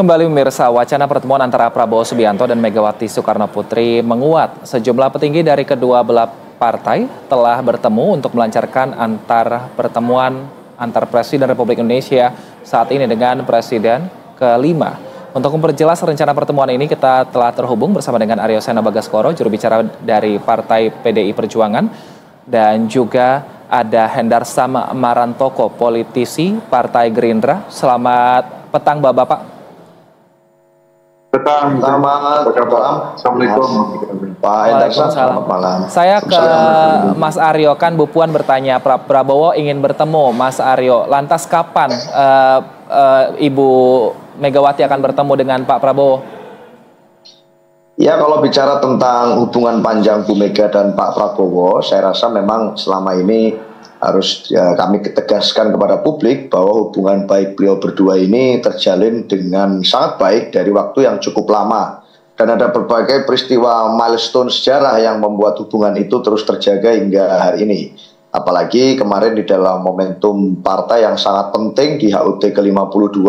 Kembali pemirsa, wacana pertemuan antara Prabowo Subianto dan Megawati Soekarnoputri menguat. Sejumlah petinggi dari kedua belah partai telah bertemu untuk melancarkan pertemuan antar Presiden Republik Indonesia saat ini dengan Presiden kelima. Untuk memperjelas rencana pertemuan ini, kita telah terhubung bersama dengan Aryo Seno Bagaskoro, juru bicara dari Partai PDI Perjuangan, dan juga ada Hendar Sam Marantoko, politisi Partai Gerindra. Selamat petang, Bapak-bapak. Petang, selamat malam. Assalamualaikum. Waalaikumsalam. Malam. Saya ke Mas Aryo, kan Bu Puan bertanya Prabowo ingin bertemu. Mas Aryo, lantas kapan Ibu Megawati akan bertemu dengan Pak Prabowo? Ya, kalau bicara tentang hubungan panjang Bu Mega dan Pak Prabowo, saya rasa memang selama ini harus kami tegaskan kepada publik bahwa hubungan baik beliau berdua ini terjalin dengan sangat baik dari waktu yang cukup lama. Dan ada berbagai peristiwa milestone sejarah yang membuat hubungan itu terus terjaga hingga hari ini. Apalagi kemarin di dalam momentum partai yang sangat penting di HUT ke-52,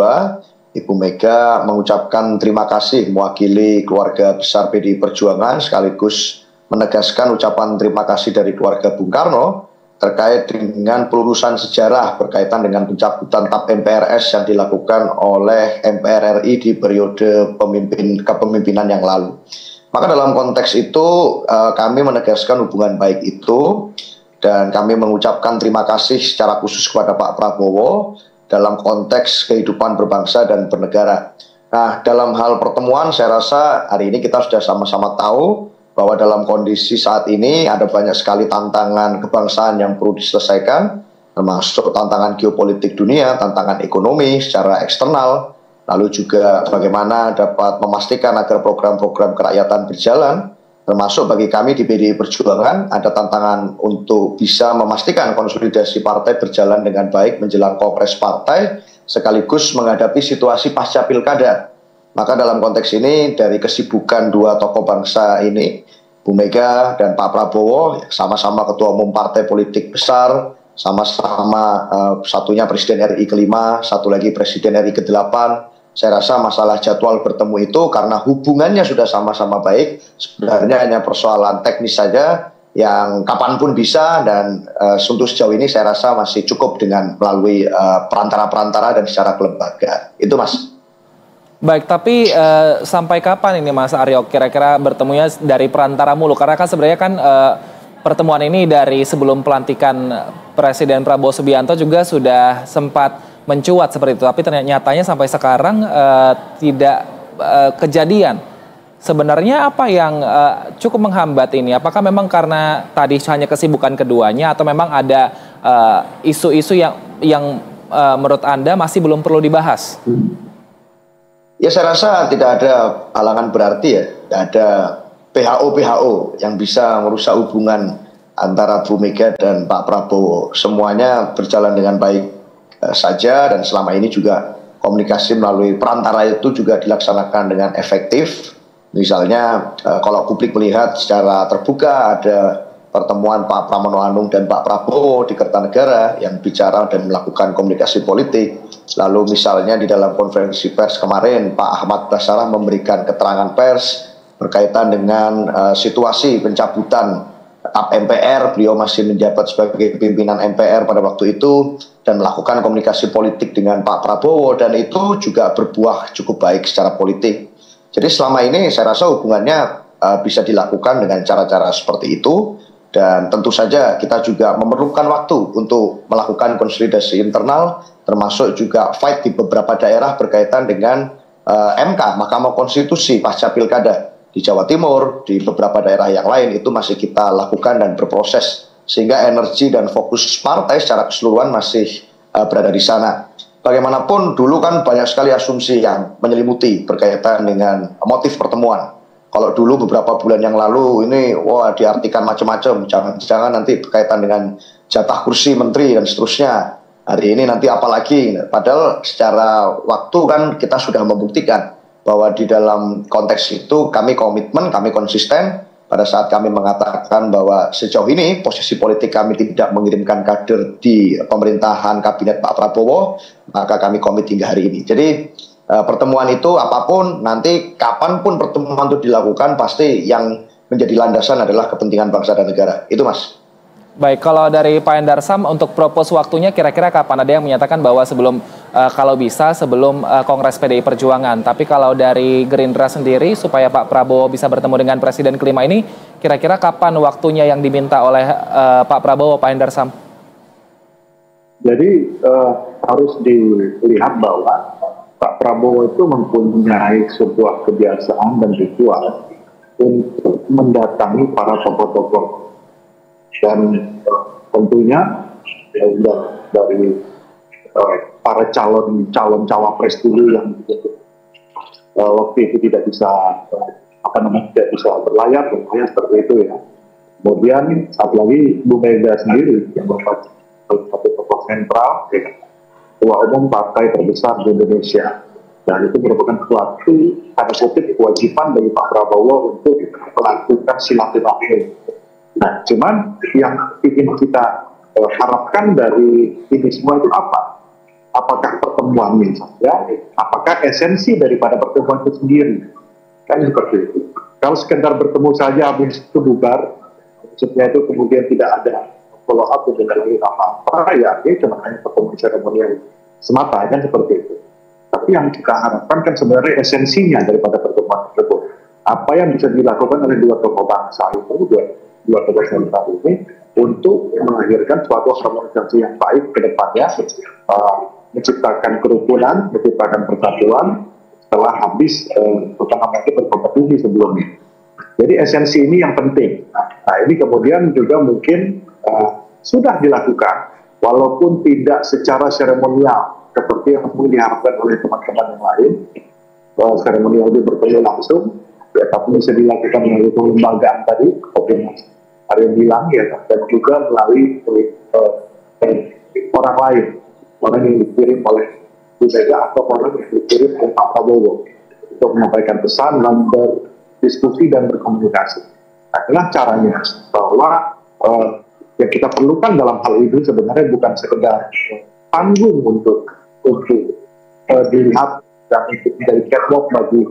Ibu Mega mengucapkan terima kasih mewakili keluarga besar PDI Perjuangan sekaligus menegaskan ucapan terima kasih dari keluarga Bung Karno terkait dengan pelurusan sejarah berkaitan dengan pencabutan TAP MPRS yang dilakukan oleh MPR RI di periode kepemimpinan yang lalu. Maka dalam konteks itu kami menegaskan hubungan baik itu dan kami mengucapkan terima kasih secara khusus kepada Pak Prabowo dalam konteks kehidupan berbangsa dan bernegara. Nah, dalam hal pertemuan saya rasa hari ini kita sudah sama-sama tahu bahwa dalam kondisi saat ini ada banyak sekali tantangan kebangsaan yang perlu diselesaikan, termasuk tantangan geopolitik dunia, tantangan ekonomi secara eksternal, lalu juga bagaimana dapat memastikan agar program-program kerakyatan berjalan, termasuk bagi kami di PDI Perjuangan ada tantangan untuk bisa memastikan konsolidasi partai berjalan dengan baik menjelang kongres partai, sekaligus menghadapi situasi pasca pilkada. Maka dalam konteks ini dari kesibukan dua tokoh bangsa ini, Bu Mega dan Pak Prabowo, sama-sama ketua umum partai politik besar, sama-sama satunya Presiden RI kelima, satu lagi Presiden RI ke-8. Saya rasa masalah jadwal bertemu itu karena hubungannya sudah sama-sama baik, sebenarnya hanya persoalan teknis saja yang kapanpun bisa dan untuk sejauh ini saya rasa masih cukup dengan melalui perantara-perantara dan secara kelembagaan. Itu Mas. Baik, tapi sampai kapan ini Mas Aryo kira-kira bertemunya dari perantara mulu? Karena kan sebenarnya kan pertemuan ini dari sebelum pelantikan Presiden Prabowo Subianto juga sudah sempat mencuat seperti itu. Tapi nyatanya sampai sekarang tidak kejadian. Sebenarnya apa yang cukup menghambat ini? Apakah memang karena tadi hanya kesibukan keduanya atau memang ada isu-isu yang menurut Anda masih belum perlu dibahas? Ya, saya rasa tidak ada halangan berarti ya, tidak ada PHO yang bisa merusak hubungan antara Bu Mega dan Pak Prabowo. Semuanya berjalan dengan baik saja dan selama ini juga komunikasi melalui perantara itu juga dilaksanakan dengan efektif. Misalnya kalau publik melihat secara terbuka ada pertemuan Pak Pramono Anung dan Pak Prabowo di Kertanegara yang bicara dan melakukan komunikasi politik. Lalu misalnya di dalam konferensi pers kemarin Pak Ahmad Basarah memberikan keterangan pers berkaitan dengan situasi pencabutan TAP MPR. Beliau masih menjabat sebagai pimpinan MPR pada waktu itu dan melakukan komunikasi politik dengan Pak Prabowo dan itu juga berbuah cukup baik secara politik. Jadi selama ini saya rasa hubungannya bisa dilakukan dengan cara-cara seperti itu. Dan tentu saja kita juga memerlukan waktu untuk melakukan konsolidasi internal, termasuk juga fight di beberapa daerah berkaitan dengan MK, Mahkamah Konstitusi pasca pilkada di Jawa Timur, di beberapa daerah yang lain itu masih kita lakukan dan berproses. Sehingga energi dan fokus partai secara keseluruhan masih berada di sana. Bagaimanapun dulu kan banyak sekali asumsi yang menyelimuti berkaitan dengan motif pertemuan. Kalau dulu beberapa bulan yang lalu ini diartikan macam-macam, jangan-jangan nanti berkaitan dengan jatah kursi menteri dan seterusnya. Hari ini nanti apalagi, padahal secara waktu kan kita sudah membuktikan bahwa di dalam konteks itu kami komitmen, kami konsisten pada saat kami mengatakan bahwa sejauh ini posisi politik kami tidak mengirimkan kader di pemerintahan kabinet Pak Prabowo, maka kami komit hingga hari ini. Jadi pertemuan itu apapun nanti kapanpun pertemuan itu dilakukan pasti yang menjadi landasan adalah kepentingan bangsa dan negara. Itu Mas. Baik, kalau dari Pak Endarsam untuk propose waktunya kira-kira kapan? Ada yang menyatakan bahwa sebelum kalau bisa sebelum Kongres PDI Perjuangan. Tapi kalau dari Gerindra sendiri supaya Pak Prabowo bisa bertemu dengan Presiden kelima ini, kira-kira kapan waktunya yang diminta oleh Pak Prabowo, Pak Endarsam? Jadi harus dilihat bahwa Pak Prabowo itu mempunyai sebuah kebiasaan dan ritual untuk mendatangi para tokoh-tokoh, dan tentunya dari para calon cawapres dulu yang waktu itu tidak bisa tidak bisa berlayar seperti itu ya. Kemudian apalagi Bu Mega sendiri yang merupakan satu tokoh sentral, ketua umum partai terbesar di Indonesia, dan itu merupakan suatu tanda kutip kewajiban dari Pak Prabowo untuk melakukan silaturahmi. Nah, cuman yang ingin kita harapkan dari ini semua itu apa? Apakah pertemuan misalnya? Apakah esensi daripada pertemuan itu sendiri? Kan seperti itu. Kalau sekedar bertemu saja habis itu bubar, maksudnya itu kemudian tidak ada follow up dengan lagi apa-apa, ya ini cuma hanya pertemuan seremonial semata, kan seperti itu. Tapi yang kita harapkan kan sebenarnya esensinya daripada pertemuan tersebut. Apa yang bisa dilakukan oleh dua tokoh bangsa itu, dua tokoh sentral ini, untuk melahirkan suatu harmonisasi yang baik ke depannya, menciptakan kerukunan, menciptakan persatuan setelah habis berkompetisi sebelumnya. Jadi esensi ini yang penting. Nah, ini kemudian juga mungkin sudah dilakukan, walaupun tidak secara seremonial seperti yang mungkin diharapkan oleh teman-teman yang lain. Seremonial itu bertemu langsung, ya, tapi bisa dilakukan melalui kelembagaan tadi, seperti Arya bilang ya, dan juga melalui orang lain, orang yang dikirim oleh Bu Mega atau orang yang dikirim oleh Pak Prabowo untuk menyampaikan pesan dan berdiskusi dan berkomunikasi. Nah, inilah caranya bahwa yang kita perlukan dalam hal ini sebenarnya bukan sekedar panggung untuk dilihat dan itu menjadi catwalk bagi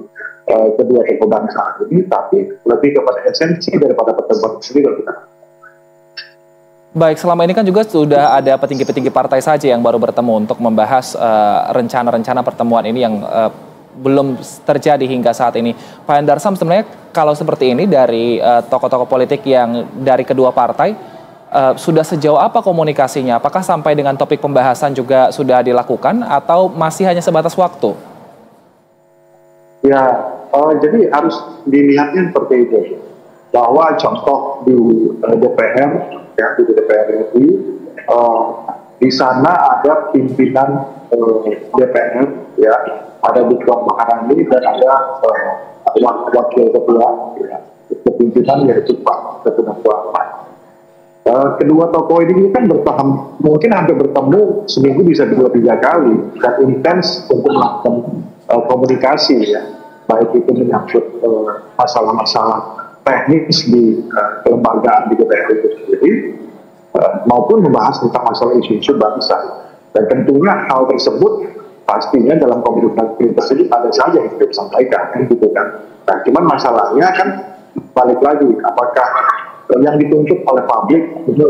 kedua tokoh bangsa ini, tapi lebih kepada esensi daripada pertemuan sendiri. Baik, selama ini kan juga sudah ada petinggi-petinggi partai saja yang baru bertemu untuk membahas rencana-rencana pertemuan ini yang belum terjadi hingga saat ini. Pak Endarsam, sebenarnya kalau seperti ini dari tokoh-tokoh politik yang dari kedua partai, sudah sejauh apa komunikasinya? Apakah sampai dengan topik pembahasan juga sudah dilakukan atau masih hanya sebatas waktu? Ya, jadi harus dilihatnya seperti itu. Bahwa contoh di DPR, ya, di DPR RI, di sana ada pimpinan DPR, ya, ada Bu Puan Maharani dan ada wakil ketua, ya, kepimpinan yaitu Pak Ketua Puan. Kedua tokoh ini kan mungkin hampir bertemu seminggu bisa 2-3 kali dan intens untuk melakukan komunikasi, ya, baik itu menyangkut masalah-masalah teknis di kelembagaan di DPR itu sendiri, maupun membahas tentang masalah isu-isu bangsa. Dan tentunya hal tersebut pastinya dalam komunikasi tersebut ada saja yang bisa disampaikan, kan gitu kan. Nah, cuman masalahnya kan balik lagi, apakah yang dituntut oleh publik itu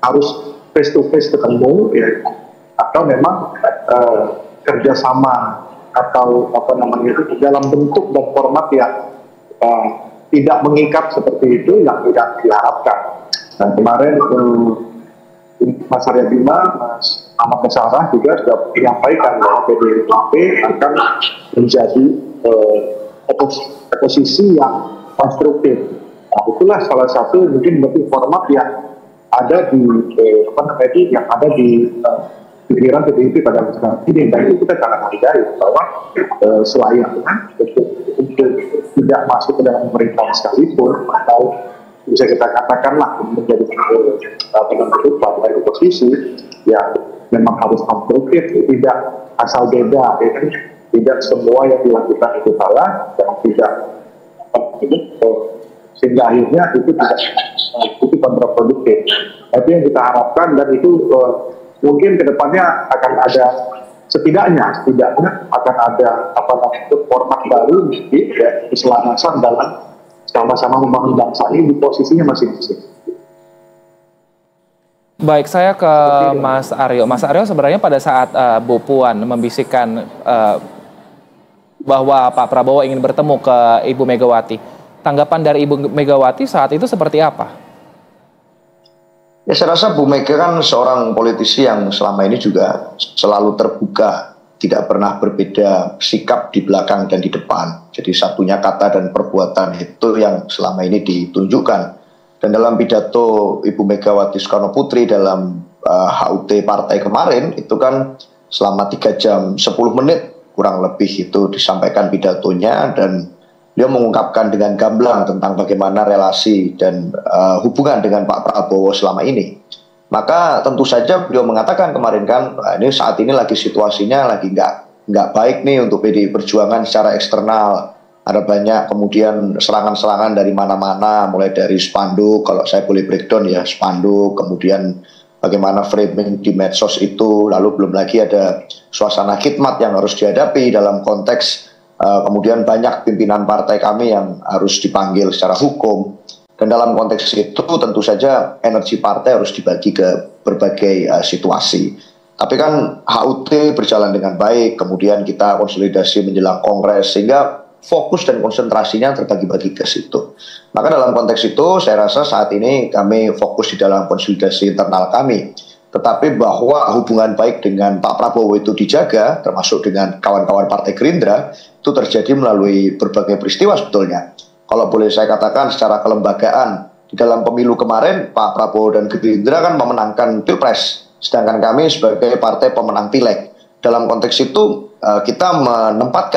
harus face to face ketemu, ya, atau memang kerjasama atau dalam bentuk dan format yang tidak mengikat seperti itu yang tidak diharapkan. Nah, kemarin Mas Arya Bima, Mas Ahmad Basarah juga sudah menyampaikan bahwa PDIP akan menjadi oposisi yang konstruktif. Nah, itulah salah satu mungkin bentuk format yang ada di yang ada di pikiran PDIP pada saat ini, dan itu kita sangat hargai bahwa selayaknya untuk tidak masuk ke dalam pemerintahan sekalipun atau bisa kita katakanlah menjadi penentu partai oposisi, ya memang harus konstruktif, tidak asal beda, ya, tidak semua yang dilakukan itu salah dan tidak sehingga akhirnya itu kontraproduktif. Tapi yang kita harapkan, dan itu mungkin kedepannya akan ada setidaknya akan ada format baru keselarasan dalam sama-sama membangun bangsa ini di posisinya masing-masing. Baik, saya ke Mas Aryo. Mas Aryo, sebenarnya pada saat Bu Puan membisikkan bahwa Pak Prabowo ingin bertemu ke Ibu Megawati, tanggapan dari Ibu Megawati saat itu seperti apa? Ya, saya rasa Bu Mega kan seorang politisi yang selama ini juga selalu terbuka, tidak pernah berbeda sikap di belakang dan di depan. Jadi satunya kata dan perbuatan itu yang selama ini ditunjukkan. Dan dalam pidato Ibu Megawati Soekarno Putri dalam HUT partai kemarin itu kan selama 3 jam 10 menit kurang lebih itu disampaikan pidatonya, dan beliau mengungkapkan dengan gamblang tentang bagaimana relasi dan hubungan dengan Pak Prabowo selama ini. Maka tentu saja beliau mengatakan kemarin kan, ini saat ini lagi situasinya lagi nggak baik nih untuk PDI Perjuangan secara eksternal. Ada banyak kemudian serangan-serangan dari mana-mana, mulai dari spanduk, kalau saya boleh breakdown ya, spanduk, kemudian bagaimana framing di medsos itu, lalu belum lagi ada suasana khidmat yang harus dihadapi dalam konteks kemudian banyak pimpinan partai kami yang harus dipanggil secara hukum. Dan dalam konteks itu tentu saja energi partai harus dibagi ke berbagai situasi. Tapi kan HUT berjalan dengan baik, kemudian kita konsolidasi menjelang kongres, sehingga fokus dan konsentrasinya terbagi-bagi ke situ. Maka dalam konteks itu saya rasa saat ini kami fokus di dalam konsolidasi internal kami. Tetapi bahwa hubungan baik dengan Pak Prabowo itu dijaga, termasuk dengan kawan-kawan Partai Gerindra, itu terjadi melalui berbagai peristiwa sebetulnya. Kalau boleh saya katakan secara kelembagaan, di dalam pemilu kemarin Pak Prabowo dan Gerindra kan memenangkan Pilpres, sedangkan kami sebagai partai pemenang Pileg. Dalam konteks itu kita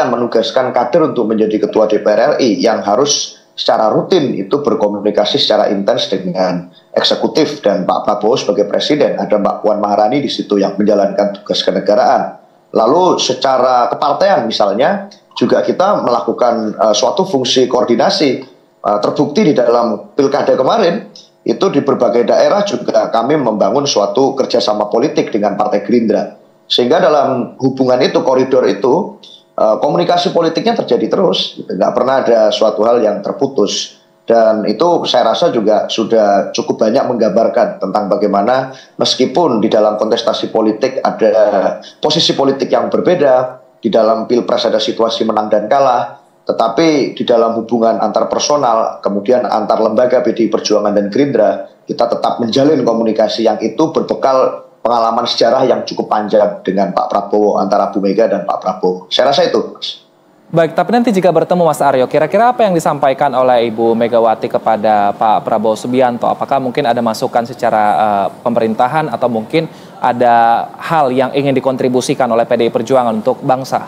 menugaskan kader untuk menjadi Ketua DPR RI yang harus secara rutin itu berkomunikasi secara intens dengan eksekutif dan Pak Prabowo sebagai presiden. Ada Mbak Puan Maharani di situ yang menjalankan tugas kenegaraan. Lalu secara kepartean misalnya juga kita melakukan suatu fungsi koordinasi. Terbukti di dalam pilkada kemarin itu di berbagai daerah juga kami membangun suatu kerjasama politik dengan Partai Gerindra. Sehingga dalam hubungan itu, koridor itu, komunikasi politiknya terjadi terus, nggak pernah ada suatu hal yang terputus. Dan itu saya rasa juga sudah cukup banyak menggambarkan tentang bagaimana meskipun di dalam kontestasi politik ada posisi politik yang berbeda, di dalam Pilpres ada situasi menang dan kalah, tetapi di dalam hubungan antar personal, kemudian antar lembaga PDI Perjuangan dan Gerindra, kita tetap menjalin komunikasi yang itu berbekal pengalaman sejarah yang cukup panjang dengan Pak Prabowo, antara Bu Mega dan Pak Prabowo. Saya rasa itu, Mas. Baik, tapi nanti jika bertemu Mas Aryo, kira-kira apa yang disampaikan oleh Ibu Megawati kepada Pak Prabowo Subianto? Apakah mungkin ada masukan secara pemerintahan atau mungkin ada hal yang ingin dikontribusikan oleh PDI Perjuangan untuk bangsa?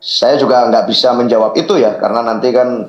Saya juga nggak bisa menjawab itu ya, karena nanti kan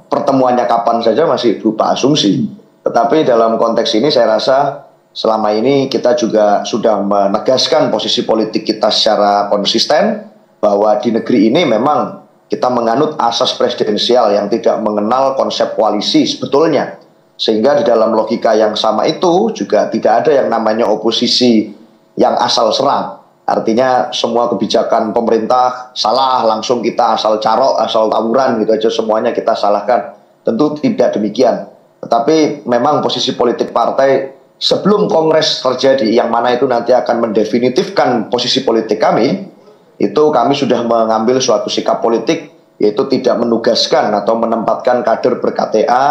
pertemuannya kapan saja masih berupa asumsi. Tetapi dalam konteks ini saya rasa selama ini kita juga sudah menegaskan posisi politik kita secara konsisten, bahwa di negeri ini memang kita menganut asas presidensial yang tidak mengenal konsep koalisi sebetulnya. Sehingga di dalam logika yang sama itu juga tidak ada yang namanya oposisi yang asal serang. Artinya semua kebijakan pemerintah salah, langsung kita asal carok, asal tawuran gitu aja semuanya kita salahkan. Tentu tidak demikian. Tetapi memang posisi politik partai sebelum kongres terjadi, yang mana itu nanti akan mendefinitifkan posisi politik kami, itu kami sudah mengambil suatu sikap politik, yaitu tidak menugaskan atau menempatkan kader ber-KTA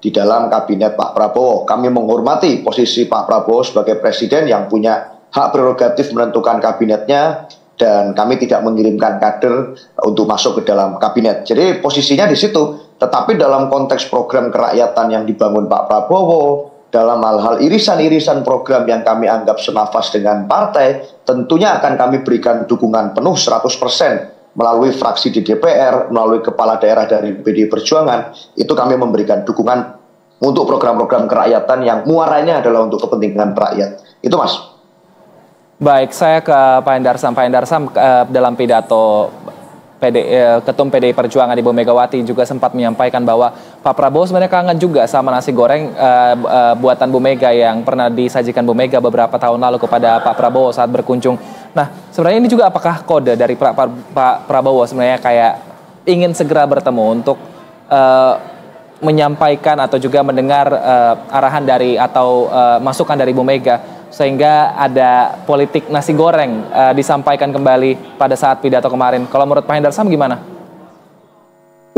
di dalam kabinet Pak Prabowo. Kami menghormati posisi Pak Prabowo sebagai presiden yang punya hak prerogatif menentukan kabinetnya, dan kami tidak mengirimkan kader untuk masuk ke dalam kabinet. Jadi posisinya di situ. Tetapi dalam konteks program kerakyatan yang dibangun Pak Prabowo, dalam hal-hal irisan-irisan program yang kami anggap senafas dengan partai, tentunya akan kami berikan dukungan penuh 100% melalui fraksi di DPR, melalui kepala daerah dari PDI Perjuangan. Itu kami memberikan dukungan untuk program-program kerakyatan yang muaranya adalah untuk kepentingan rakyat. Itu, Mas. Baik, saya ke Pak Endarsam. Pak Endarsam, dalam pidato Ketum PDI Perjuangan Ibu Megawati juga sempat menyampaikan bahwa Pak Prabowo sebenarnya kangen juga sama nasi goreng buatan Bu Mega yang pernah disajikan Bu Mega beberapa tahun lalu kepada Pak Prabowo saat berkunjung Nah, sebenarnya ini juga apakah kode dari Pak Prabowo sebenarnya kayak ingin segera bertemu untuk menyampaikan atau juga mendengar arahan dari atau masukan dari Bu Mega sehingga ada politik nasi goreng disampaikan kembali pada saat pidato kemarin. Kalau menurut Pak Hendarsam gimana?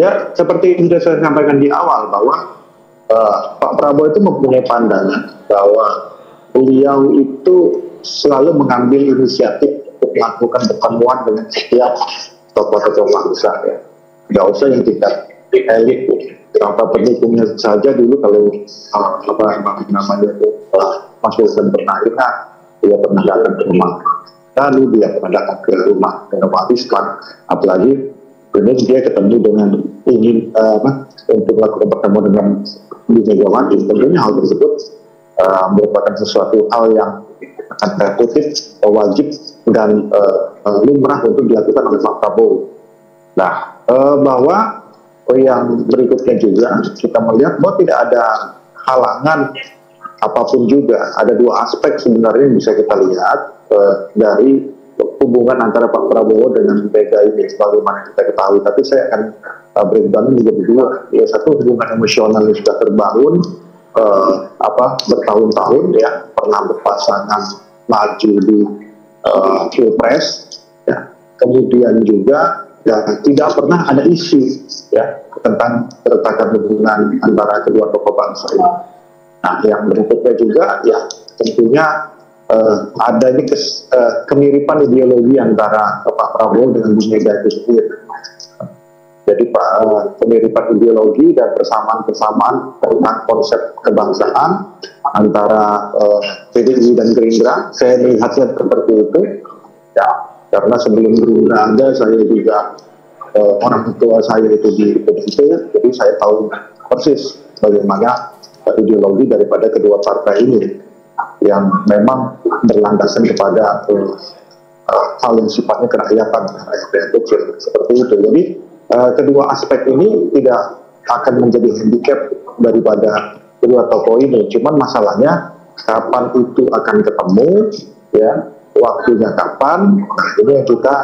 Ya, seperti yang sudah saya sampaikan di awal bahwa Pak Prabowo itu mempunyai pandangan bahwa beliau itu selalu mengambil inisiatif untuk melakukan pertemuan dengan setiap tokoh-tokoh bangsa ya. Nggak usah yang tingkat elit, beberapa pendukungnya saja dulu kalau namanya itu Mas Wilson pernah ingat, dia pernah datang ke rumah lalu dia pernah datang ke rumah Megawati Soekarno, apalagi ini dia ketemu dengan ingin untuk melakukan pertemuan dengan Bu Megawati. Tentunya hal tersebut merupakan sesuatu hal yang akan terkutip wajib dan lumrah untuk dilakukan oleh Pak Prabowo. Nah, bahwa yang berikutnya juga kita melihat bahwa tidak ada halangan apapun juga. Ada dua aspek sebenarnya yang bisa kita lihat dari hubungan antara Pak Prabowo dengan Mega ini sebagaimana kita ketahui. Tapi saya akan breakdown menjadi dua. Ya, satu hubungan emosional yang sudah terbangun bertahun-tahun ya, pernah berpasangan maju di Pilpres ya. Kemudian juga ya, tidak pernah ada isu ya tentang keretakan hubungan antara kedua tokoh bangsa ini. Nah, yang berikutnya juga ya tentunya adanya kemiripan ideologi antara Pak Prabowo dengan Bu Mega itu sendiri. Jadi kemiripan ideologi dan persamaan-persamaan tentang konsep kebangsaan antara PDI dan Gerindra, saya melihatnya seperti itu. Ya, karena sebelum Gerindra ada, saya juga orang tua saya itu di PDIP, jadi saya tahu persis bagaimana ideologi daripada kedua partai ini yang memang berlandasan kepada hal yang sifatnya kerakyatan, rakyat kecil seperti itu. Jadi kedua aspek ini tidak akan menjadi handicap daripada kedua tokoh ini. Cuman masalahnya kapan itu akan ketemu, ya waktunya kapan. Nah, ini yang kita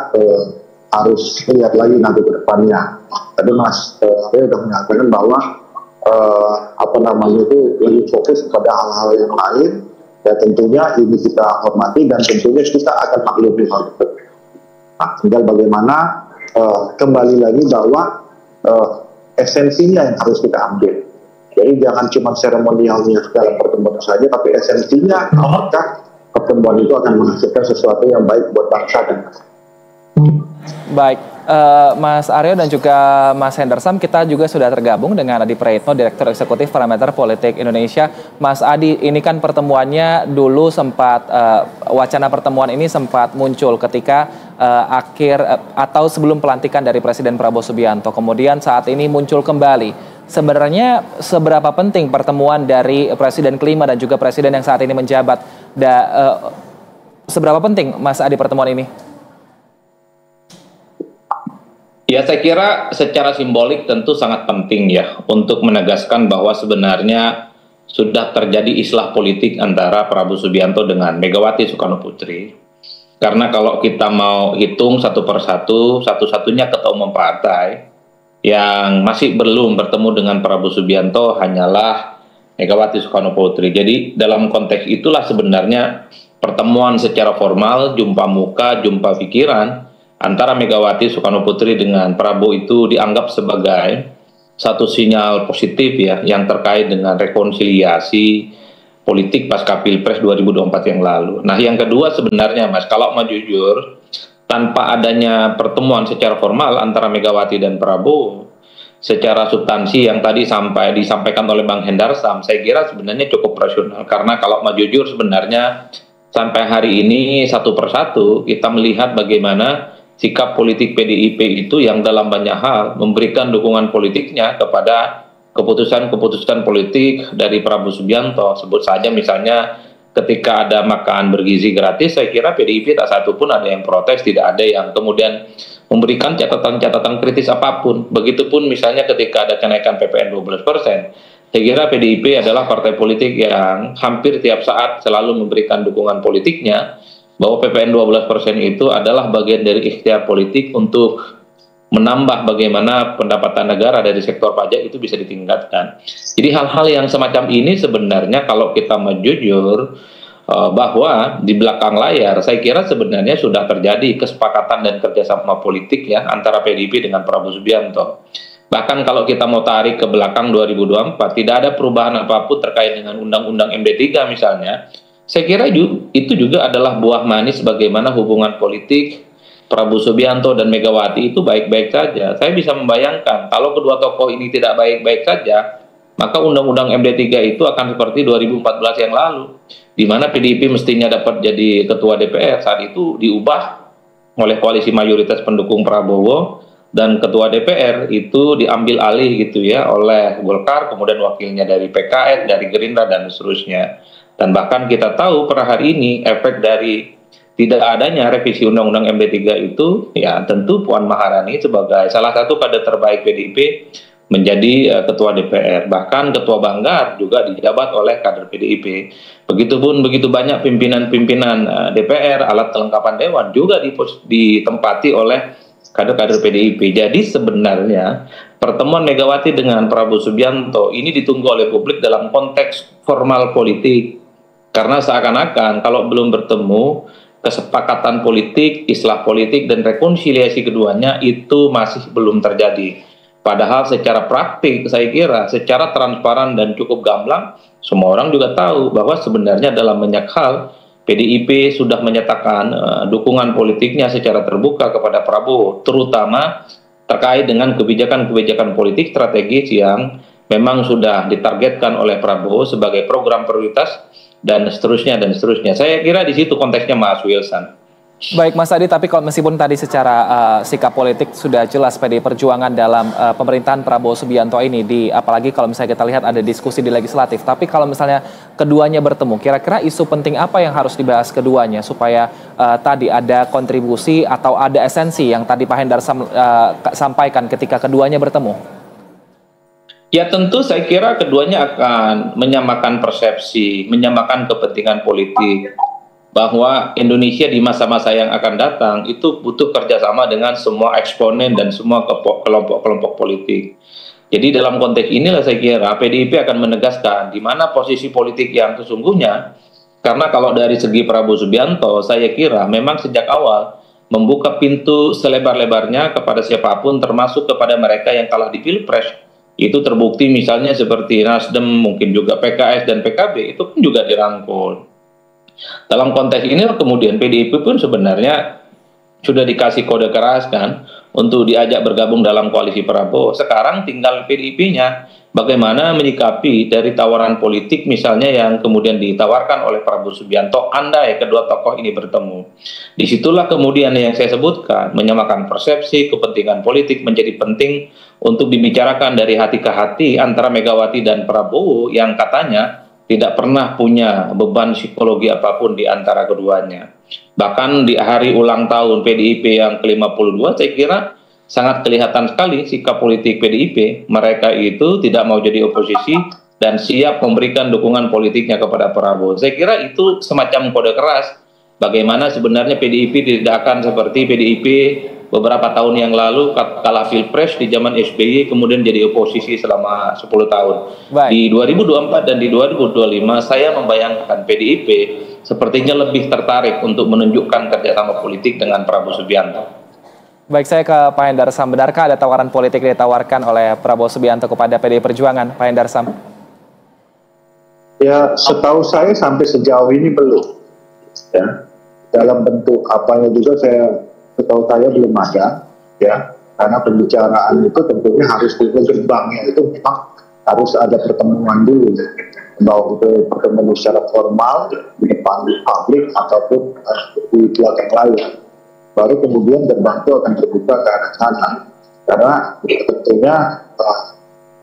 harus lihat lagi nanti ke depannya. Tadi Mas saya sudah mengatakan bahwa itu lebih fokus pada hal-hal yang lain. Ya tentunya ini kita hormati dan tentunya kita akan maklumi hal itu. Nah, tinggal bagaimana kembali lagi bahwa esensinya yang harus kita ambil. Jadi jangan cuma seremonialnya dalam pertemuan saja, tapi esensinya apakah pertemuan itu akan menghasilkan sesuatu yang baik buat bangsa dan Baik, Mas Aryo dan juga Mas Hendarsam, kita juga sudah tergabung dengan Adi Praetno, Direktur Eksekutif Parameter Politik Indonesia. Mas Adi, ini kan pertemuannya dulu sempat, wacana pertemuan ini sempat muncul ketika atau sebelum pelantikan dari Presiden Prabowo Subianto. Kemudian saat ini muncul kembali. Sebenarnya seberapa penting pertemuan dari Presiden kelima dan juga Presiden yang saat ini menjabat? Seberapa penting, Mas Adi, pertemuan ini? Ya, saya kira secara simbolik tentu sangat penting ya untuk menegaskan bahwa sebenarnya sudah terjadi islah politik antara Prabowo Subianto dengan Megawati Soekarno Putri. Karena kalau kita mau hitung satu persatu, satu-satunya ketua umum partai yang masih belum bertemu dengan Prabowo Subianto hanyalah Megawati Soekarno Putri. Jadi dalam konteks itulah sebenarnya pertemuan secara formal, jumpa muka, jumpa pikiran antara Megawati Soekarno Putri dengan Prabowo itu dianggap sebagai satu sinyal positif ya yang terkait dengan rekonsiliasi politik pasca Pilpres 2024 yang lalu. Nah, yang kedua sebenarnya Mas, kalau mau jujur, tanpa adanya pertemuan secara formal antara Megawati dan Prabowo, secara substansi yang tadi disampaikan oleh Bang Hendarsam, saya kira sebenarnya cukup rasional. Karena kalau mau jujur sebenarnya sampai hari ini satu persatu kita melihat bagaimana sikap politik PDIP itu yang dalam banyak hal memberikan dukungan politiknya kepada keputusan-keputusan politik dari Prabowo Subianto. Sebut saja misalnya ketika ada makan bergizi gratis, saya kira PDIP tak satu pun ada yang protes, tidak ada yang kemudian memberikan catatan-catatan kritis apapun. Begitupun misalnya ketika ada kenaikan PPN 12%, saya kira PDIP adalah partai politik yang hampir tiap saat selalu memberikan dukungan politiknya bahwa PPN 12% itu adalah bagian dari ikhtiar politik untuk menambah bagaimana pendapatan negara dari sektor pajak itu bisa ditingkatkan. Jadi hal-hal yang semacam ini sebenarnya kalau kita mau jujur, bahwa di belakang layar saya kira sebenarnya sudah terjadi kesepakatan dan kerjasama politik ya antara PDIP dengan Prabowo Subianto. Bahkan kalau kita mau tarik ke belakang 2024, tidak ada perubahan apapun terkait dengan Undang-Undang MD3 misalnya. Saya kira itu juga adalah buah manis bagaimana hubungan politik Prabowo Subianto dan Megawati itu baik-baik saja. Saya bisa membayangkan kalau kedua tokoh ini tidak baik-baik saja, maka Undang-Undang MD3 itu akan seperti 2014 yang lalu, di mana PDIP mestinya dapat jadi ketua DPR, saat itu diubah oleh koalisi mayoritas pendukung Prabowo, dan ketua DPR itu diambil alih gitu ya oleh Golkar, kemudian wakilnya dari PKS, dari Gerindra, dan seterusnya. Dan bahkan kita tahu per hari ini efek dari tidak adanya revisi Undang-Undang MD3 itu, ya tentu Puan Maharani sebagai salah satu kader terbaik PDIP menjadi ketua DPR. Bahkan ketua Banggar juga dijabat oleh kader PDIP. Begitupun begitu banyak pimpinan-pimpinan DPR, alat kelengkapan Dewan juga ditempati oleh kader-kader PDIP. Jadi sebenarnya pertemuan Megawati dengan Prabowo Subianto ini ditunggu oleh publik dalam konteks formal politik. Karena seakan-akan kalau belum bertemu, kesepakatan politik, islah politik, dan rekonsiliasi keduanya itu masih belum terjadi. Padahal secara praktik saya kira secara transparan dan cukup gamblang semua orang juga tahu bahwa sebenarnya dalam banyak hal PDIP sudah menyatakan dukungan politiknya secara terbuka kepada Prabowo, terutama terkait dengan kebijakan-kebijakan politik strategis yang memang sudah ditargetkan oleh Prabowo sebagai program prioritas dan seterusnya dan seterusnya. Saya kira di situ konteksnya Mas Wilson. Baik Mas Adi, tapi kalau meskipun tadi secara sikap politik sudah jelas PDI Perjuangan dalam pemerintahan Prabowo Subianto ini, apalagi kalau misalnya kita lihat ada diskusi di legislatif, tapi kalau misalnya keduanya bertemu, kira-kira isu penting apa yang harus dibahas keduanya supaya tadi ada kontribusi atau ada esensi yang tadi Pak Hendar sampaikan ketika keduanya bertemu? Ya tentu saya kira keduanya akan menyamakan persepsi, menyamakan kepentingan politik, bahwa Indonesia di masa-masa yang akan datang itu butuh kerjasama dengan semua eksponen dan semua kelompok-kelompok politik. Jadi dalam konteks inilah saya kira PDIP akan menegaskan di mana posisi politik yang sesungguhnya, karena kalau dari segi Prabowo Subianto saya kira memang sejak awal membuka pintu selebar-lebarnya kepada siapapun termasuk kepada mereka yang kalah di Pilpres. Itu terbukti misalnya seperti Nasdem, mungkin juga PKS dan PKB itu pun juga dirangkul. Dalam konteks ini kemudian PDIP pun sebenarnya sudah dikasih kode keras kan untuk diajak bergabung dalam koalisi Prabowo. Sekarang tinggal PDIP-nya bagaimana menyikapi dari tawaran politik misalnya yang kemudian ditawarkan oleh Prabowo Subianto andai kedua tokoh ini bertemu. Disitulah kemudian yang saya sebutkan, menyamakan persepsi, kepentingan politik menjadi penting untuk dibicarakan dari hati ke hati antara Megawati dan Prabowo yang katanya tidak pernah punya beban psikologi apapun di antara keduanya. Bahkan di hari ulang tahun PDIP yang ke-52, saya kira sangat kelihatan sekali sikap politik PDIP. Mereka itu tidak mau jadi oposisi dan siap memberikan dukungan politiknya kepada Prabowo. Saya kira itu semacam kode keras bagaimana sebenarnya PDIP tidak akan seperti PDIP beberapa tahun yang lalu kalah Pilpres di zaman SBY kemudian jadi oposisi selama 10 tahun. Baik. Di 2024 dan di 2025 saya membayangkan PDIP sepertinya lebih tertarik untuk menunjukkan kerjasama politik dengan Prabowo Subianto. Baik, saya ke Pak Hendar Sam. Benarkah ada tawaran politik yang ditawarkan oleh Prabowo Subianto kepada PDI Perjuangan? Pak Hendar Sam. Ya, setahu saya sampai sejauh ini belum. Ya, dalam bentuk apanya juga setahu saya belum ada, ya, karena pembicaraan itu tentunya harus di gerbangnya itu memang harus ada pertemuan dulu, bahwa itu pertemuan secara formal di depan publik ataupun di belakang layar, baru kemudian gerbang itu akan terbuka ke arah sana, karena tentunya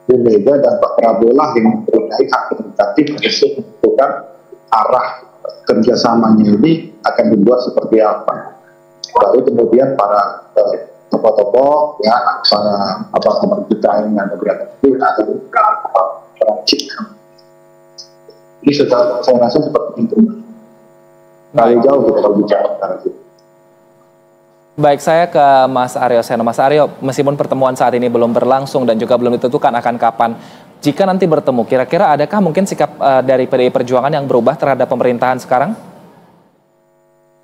Bu Mega dan Pak Prabowo lah yang mempunyai hak prerogatif untuk menentukan arah kerjasamanya ini akan dibuat seperti apa. Baru kemudian para tokoh-tokoh ya, para kita yang ada itu akan percik. Jadi saya rasa seperti itu. Terlalu jauh kita kalau bicara tentang itu. Baik, saya ke Mas Aryo Seno. Mas Aryo, meskipun pertemuan saat ini belum berlangsung dan juga belum ditentukan akan kapan, jika nanti bertemu, kira-kira adakah mungkin sikap dari PDI Perjuangan yang berubah terhadap pemerintahan sekarang?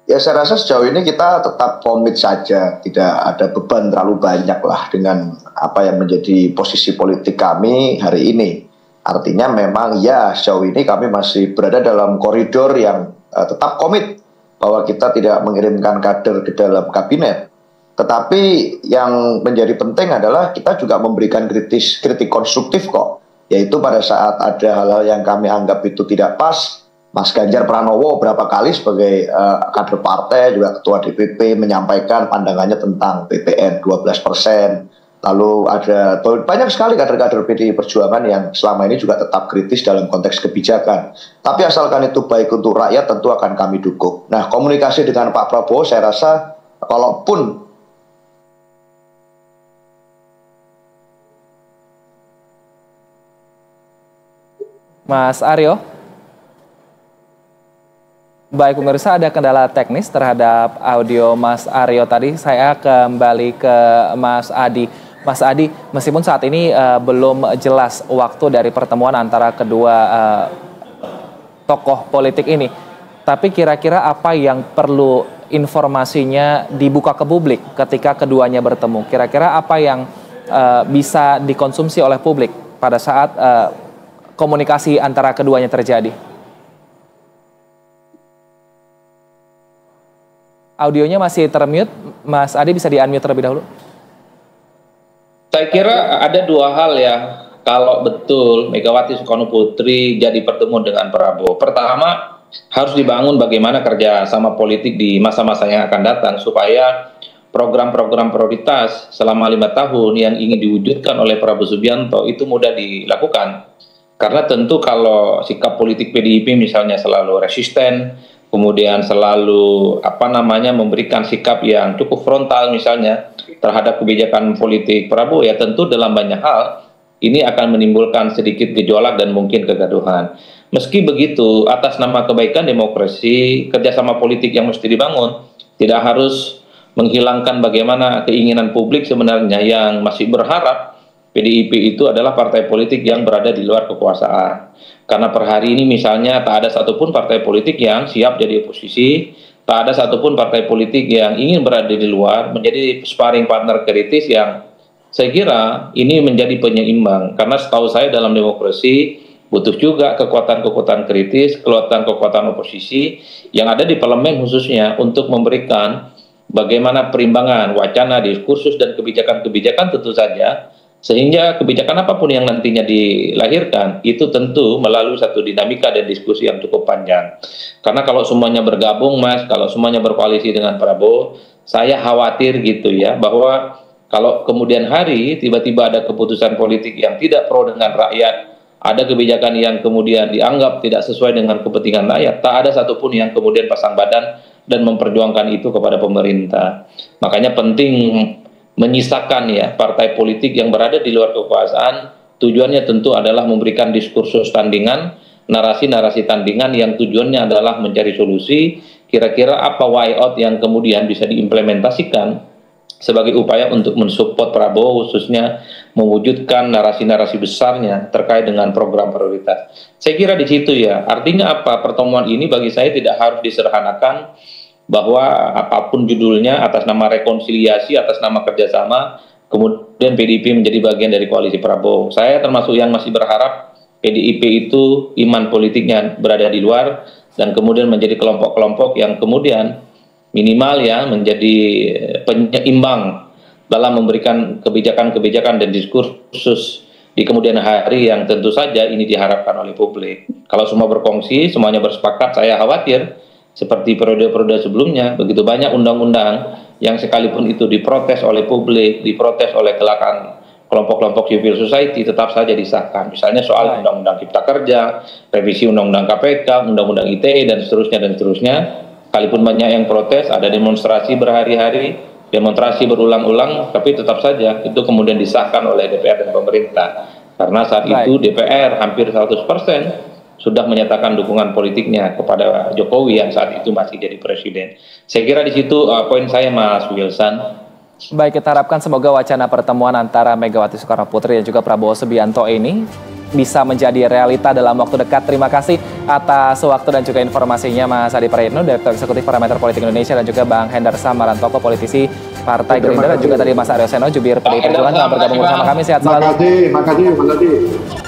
Ya, saya rasa sejauh ini kita tetap komit saja, tidak ada beban terlalu banyak lah dengan apa yang menjadi posisi politik kami hari ini. Artinya memang ya sejauh ini kami masih berada dalam koridor yang tetap komit bahwa kita tidak mengirimkan kader ke dalam kabinet. Tetapi yang menjadi penting adalah kita juga memberikan kritik konstruktif kok. Yaitu pada saat ada hal-hal yang kami anggap itu tidak pas, Mas Ganjar Pranowo berapa kali sebagai kader partai, juga ketua DPP menyampaikan pandangannya tentang PPN 12%. Lalu ada banyak sekali kader-kader PDI Perjuangan yang selama ini juga tetap kritis dalam konteks kebijakan. Tapi asalkan itu baik untuk rakyat, tentu akan kami dukung. Nah, komunikasi dengan Pak Prabowo saya rasa kalaupun Mas Aryo? Baik, pemirsa, ada kendala teknis terhadap audio Mas Aryo tadi. Saya kembali ke Mas Adi. Mas Adi, meskipun saat ini belum jelas waktu dari pertemuan antara kedua tokoh politik ini, tapi kira-kira apa yang perlu informasinya dibuka ke publik ketika keduanya bertemu? Kira-kira apa yang bisa dikonsumsi oleh publik pada saat komunikasi antara keduanya terjadi? Audionya masih termute, Mas Adi bisa di-unmute terlebih dahulu. Saya kira ada dua hal ya, kalau betul Megawati Soekarno Putri jadi pertemuan dengan Prabowo. Pertama, harus dibangun bagaimana kerjasama politik di masa-masa yang akan datang supaya program-program prioritas selama 5 tahun yang ingin diwujudkan oleh Prabowo Subianto itu mudah dilakukan. Karena tentu kalau sikap politik PDIP misalnya selalu resisten, kemudian selalu memberikan sikap yang cukup frontal misalnya terhadap kebijakan politik Prabowo, ya tentu dalam banyak hal ini akan menimbulkan sedikit gejolak dan mungkin kegaduhan. Meski begitu, atas nama kebaikan demokrasi, kerjasama politik yang mesti dibangun tidak harus menghilangkan bagaimana keinginan publik sebenarnya yang masih berharap PDIP itu adalah partai politik yang berada di luar kekuasaan. Karena per hari ini misalnya tak ada satupun partai politik yang siap jadi oposisi, tak ada satupun partai politik yang ingin berada di luar menjadi sparring partner kritis yang saya kira ini menjadi penyeimbang. Karena setahu saya dalam demokrasi butuh juga kekuatan-kekuatan kritis, kekuatan-kekuatan oposisi yang ada di parlemen khususnya untuk memberikan bagaimana perimbangan wacana, diskursus, dan kebijakan-kebijakan tentu saja, sehingga kebijakan apapun yang nantinya dilahirkan itu tentu melalui satu dinamika dan diskusi yang cukup panjang. Karena kalau semuanya bergabung, Mas, kalau semuanya berkoalisi dengan Prabowo, saya khawatir gitu ya, bahwa kalau kemudian hari tiba-tiba ada keputusan politik yang tidak pro dengan rakyat, ada kebijakan yang kemudian dianggap tidak sesuai dengan kepentingan rakyat, tak ada satupun yang kemudian pasang badan dan memperjuangkan itu kepada pemerintah. Makanya penting menyisakan ya partai politik yang berada di luar kekuasaan, tujuannya tentu adalah memberikan diskursus tandingan, narasi-narasi tandingan yang tujuannya adalah mencari solusi, kira-kira apa way out yang kemudian bisa diimplementasikan sebagai upaya untuk mensupport Prabowo, khususnya mewujudkan narasi-narasi besarnya terkait dengan program prioritas. Saya kira di situ ya, artinya apa, pertemuan ini bagi saya tidak harus diserhanakan bahwa apapun judulnya, atas nama rekonsiliasi, atas nama kerjasama, kemudian PDIP menjadi bagian dari koalisi Prabowo. Saya termasuk yang masih berharap PDIP itu iman politiknya berada di luar dan kemudian menjadi kelompok-kelompok yang kemudian minimal ya menjadi penyeimbang dalam memberikan kebijakan-kebijakan dan diskursus di kemudian hari yang tentu saja ini diharapkan oleh publik. Kalau semua berkongsi, semuanya bersepakat, saya khawatir seperti periode-periode sebelumnya, begitu banyak undang-undang yang sekalipun itu diprotes oleh publik, diprotes oleh gerakan kelompok-kelompok civil society, tetap saja disahkan. Misalnya soal Undang-Undang Cipta Kerja, revisi Undang-Undang KPK, Undang-Undang ITE, dan seterusnya. Sekalipun banyak yang protes, ada demonstrasi berhari-hari, demonstrasi berulang-ulang, tapi tetap saja itu kemudian disahkan oleh DPR dan pemerintah. Karena saat itu DPR hampir 100% sudah menyatakan dukungan politiknya kepada Jokowi yang saat itu masih jadi presiden. Saya kira di situ poin saya, Mas Wilson. Baik, kita harapkan semoga wacana pertemuan antara Megawati Soekarno Putri dan juga Prabowo Subianto ini bisa menjadi realita dalam waktu dekat. Terima kasih atas waktu dan juga informasinya Mas Adi Prayitno, Direktur Eksekutif Parameter Politik Indonesia, dan juga Bang Hendar Samarantoko, politisi Partai Gerindra, dan juga tadi Mas Aryo Seno, jubir PDI Perjuangan, telah bergabung bersama kami. Sehat selalu. Terima kasih.